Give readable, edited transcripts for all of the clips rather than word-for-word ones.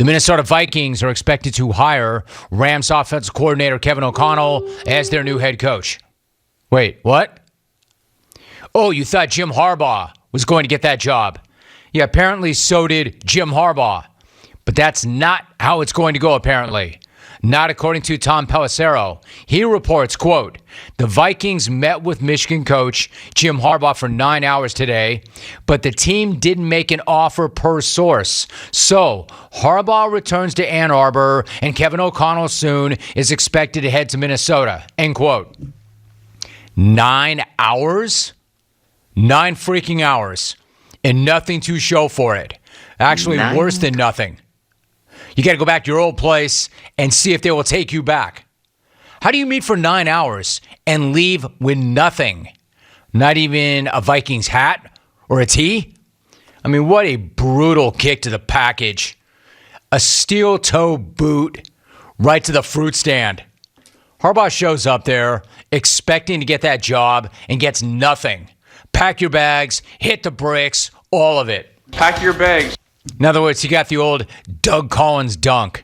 The Minnesota Vikings are expected to hire Rams offensive coordinator Kevin O'Connell as their new head coach. Wait, what? Oh, you thought Jim Harbaugh was going to get that job. Yeah, apparently so did Jim Harbaugh. But that's not how it's going to go, apparently. Not according to Tom Pelissero. He reports, quote, the Vikings met with Michigan coach Jim Harbaugh for 9 hours today, but the team didn't make an offer per source. So Harbaugh returns to Ann Arbor, and Kevin O'Connell soon is expected to head to Minnesota, end quote. 9 hours? 9 freaking hours. And nothing to show for it. Actually, worse than nothing. You got to go back to your old place and see if they will take you back. How do you meet for 9 hours and leave with nothing? Not even a Vikings hat or a tee? I mean, what a brutal kick to the package. A steel toe boot right to the fruit stand. Harbaugh shows up there expecting to get that job and gets nothing. Pack your bags, hit the bricks, all of it. Pack your bags. In other words, you got the old Doug Collins dunk.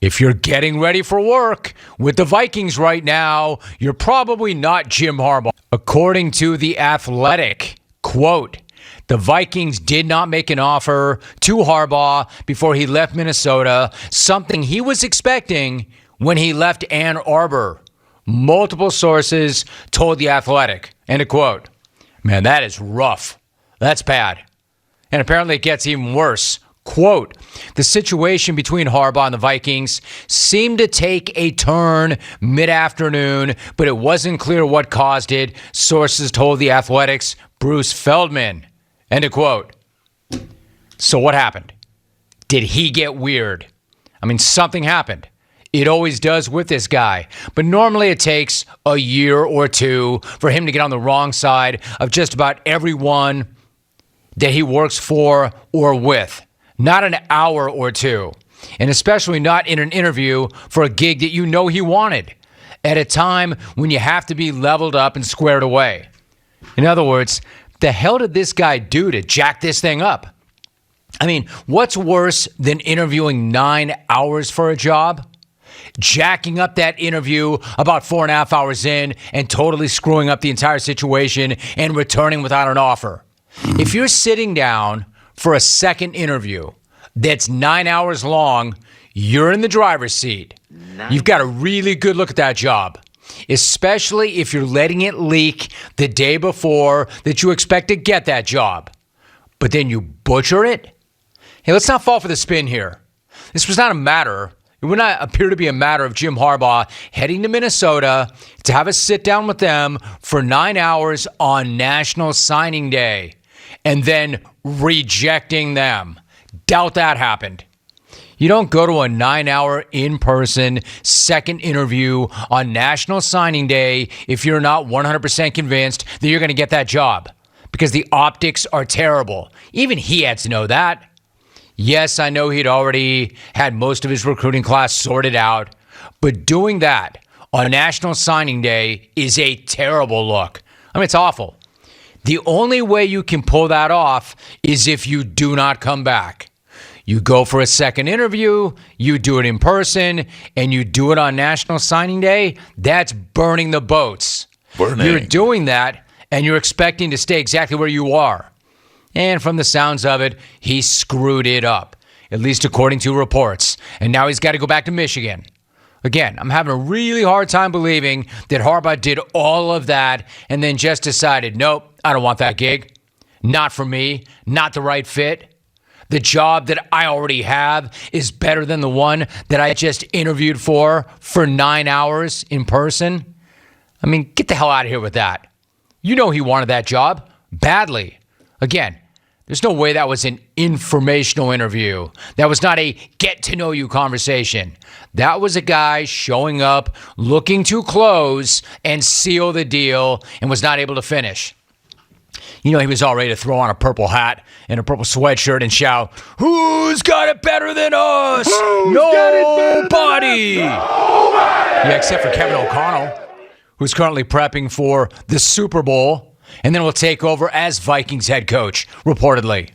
If you're getting ready for work with the Vikings right now, you're probably not Jim Harbaugh. According to The Athletic, quote, the Vikings did not make an offer to Harbaugh before he left Minnesota, something he was expecting when he left Ann Arbor. Multiple sources told The Athletic, end of quote. Man, that is rough. That's bad. And apparently it gets even worse. Quote, the situation between Harbaugh and the Vikings seemed to take a turn mid-afternoon, but it wasn't clear what caused it, sources told The Athletic's Bruce Feldman. End of quote. So what happened? Did he get weird? I mean, something happened. It always does with this guy. But normally it takes a year or two for him to get on the wrong side of just about everyone that he works for or with. Not an hour or two. And especially not in an interview for a gig that you know he wanted at a time when you have to be leveled up and squared away. In other words, the hell did this guy do to jack this thing up? I mean, what's worse than interviewing 9 hours for a job? Jacking up that interview about 4.5 hours in and totally screwing up the entire situation and returning without an offer. If you're sitting down for a second interview that's 9 hours long, you're in the driver's seat. Nice. You've got a really good look at that job, especially if you're letting it leak the day before that you expect to get that job. But then you butcher it? Hey, let's not fall for the spin here. This was not a matter. It would not appear to be a matter of Jim Harbaugh heading to Minnesota to have a sit down with them for 9 hours on National Signing Day and then rejecting them. Doubt that happened. You don't go to a 9-hour in-person second interview on National Signing Day if you're not 100% convinced that you're going to get that job, because the optics are terrible. Even he had to know that. Yes, I know he'd already had most of his recruiting class sorted out, but doing that on National Signing Day is a terrible look. I mean, it's awful. The only way you can pull that off is if you do not come back. You go for a second interview, you do it in person, and you do it on National Signing Day. That's burning the boats. You're doing that, and you're expecting to stay exactly where you are. And from the sounds of it, he screwed it up, at least according to reports. And now he's got to go back to Michigan. Again, I'm having a really hard time believing that Harbaugh did all of that and then just decided, nope, I don't want that gig. Not for me. Not the right fit. The job that I already have is better than the one that I just interviewed for 9 hours in person. I mean, get the hell out of here with that. You know he wanted that job badly. Again, there's no way that was an informational interview. That was not a get-to-know-you conversation. That was a guy showing up, looking to close and seal the deal, and was not able to finish. You know, he was all ready to throw on a purple hat and a purple sweatshirt and shout, "Who's got it better than us? Nobody!" Yeah, except for Kevin O'Connell, who's currently prepping for the Super Bowl and then will take over as Vikings head coach, reportedly.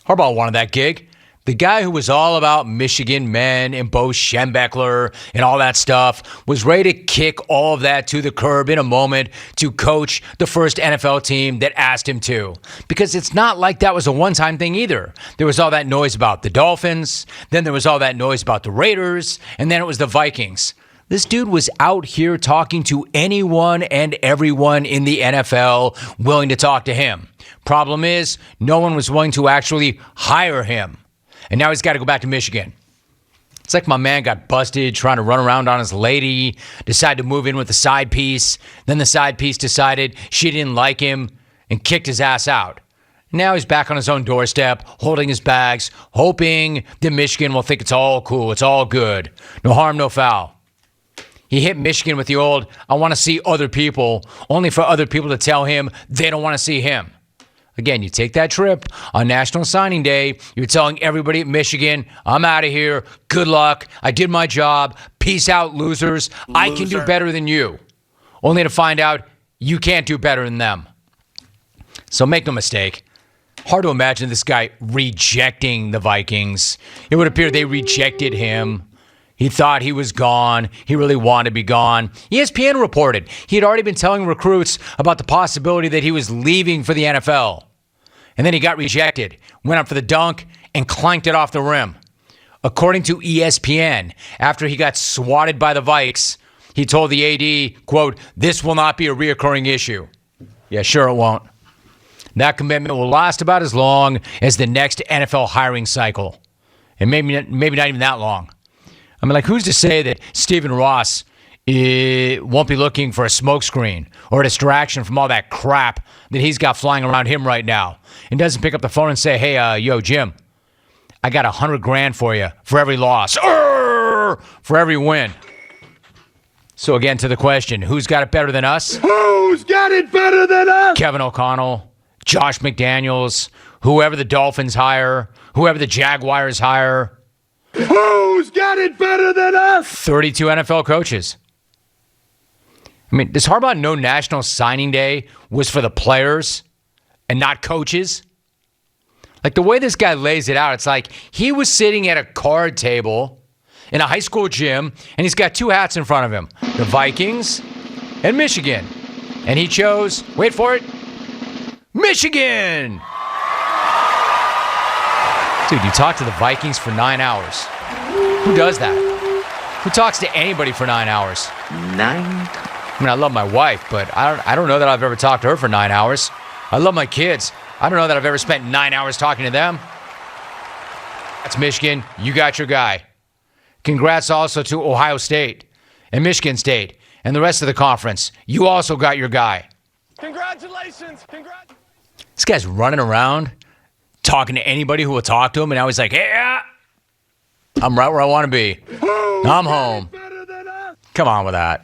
Harbaugh wanted that gig The guy who was all about Michigan men and Bo Schembechler and all that stuff was ready to kick all of that to the curb in a moment to coach the first NFL team that asked him to. Because it's not like that was a one-time thing either. There was all that noise about the Dolphins, then there was all that noise about the Raiders, and then it was the Vikings. This dude was out here talking to anyone and everyone in the NFL willing to talk to him. Problem is, no one was willing to actually hire him. And now he's got to go back to Michigan. It's like my man got busted trying to run around on his lady, decided to move in with the side piece. Then the side piece decided she didn't like him and kicked his ass out. Now he's back on his own doorstep, holding his bags, hoping that Michigan will think it's all cool, it's all good. No harm, no foul. He hit Michigan with the old, I want to see other people, only for other people to tell him they don't want to see him. Again, you take that trip on National Signing Day, you're telling everybody at Michigan, I'm out of here, good luck, I did my job, peace out, losers, I can do better than you. Only to find out you can't do better than them. So make no mistake, hard to imagine this guy rejecting the Vikings. It would appear they rejected him. He thought he was gone. He really wanted to be gone. ESPN reported he had already been telling recruits about the possibility that he was leaving for the NFL. And then he got rejected, went up for the dunk, and clanked it off the rim. According to ESPN, after he got swatted by the Vikes, he told the AD, quote, "This will not be a reoccurring issue." Yeah, sure it won't. That commitment will last about as long as the next NFL hiring cycle. And maybe not even that long. I mean, like, who's to say that Stephen Ross won't be looking for a smokescreen or a distraction from all that crap that he's got flying around him right now, and doesn't pick up the phone and say, hey, yo, Jim, I got $100,000 for you for every loss, for every win. So again, to the question, who's got it better than us? Who's got it better than us? Kevin O'Connell, Josh McDaniels, whoever the Dolphins hire, whoever the Jaguars hire. Who's got it better than us? 32 NFL coaches. I mean, does Harbaugh know National Signing Day was for the players and not coaches? Like, the way this guy lays it out, it's like he was sitting at a card table in a high school gym, and he's got two hats in front of him, the Vikings and Michigan. And he chose, wait for it, Michigan! Dude, you talk to the Vikings for 9 hours. Who does that? Who talks to anybody for 9 hours? 9? I mean, I love my wife, but I don't know that I've ever talked to her for 9 hours. I love my kids. I don't know that I've ever spent 9 hours talking to them. That's Michigan. You got your guy. Congrats also to Ohio State and Michigan State and the rest of the conference. You also got your guy. Congratulations. This guy's running around talking to anybody who will talk to him, and now he's like, yeah, I'm right where I want to be. I'm home. Come on with that.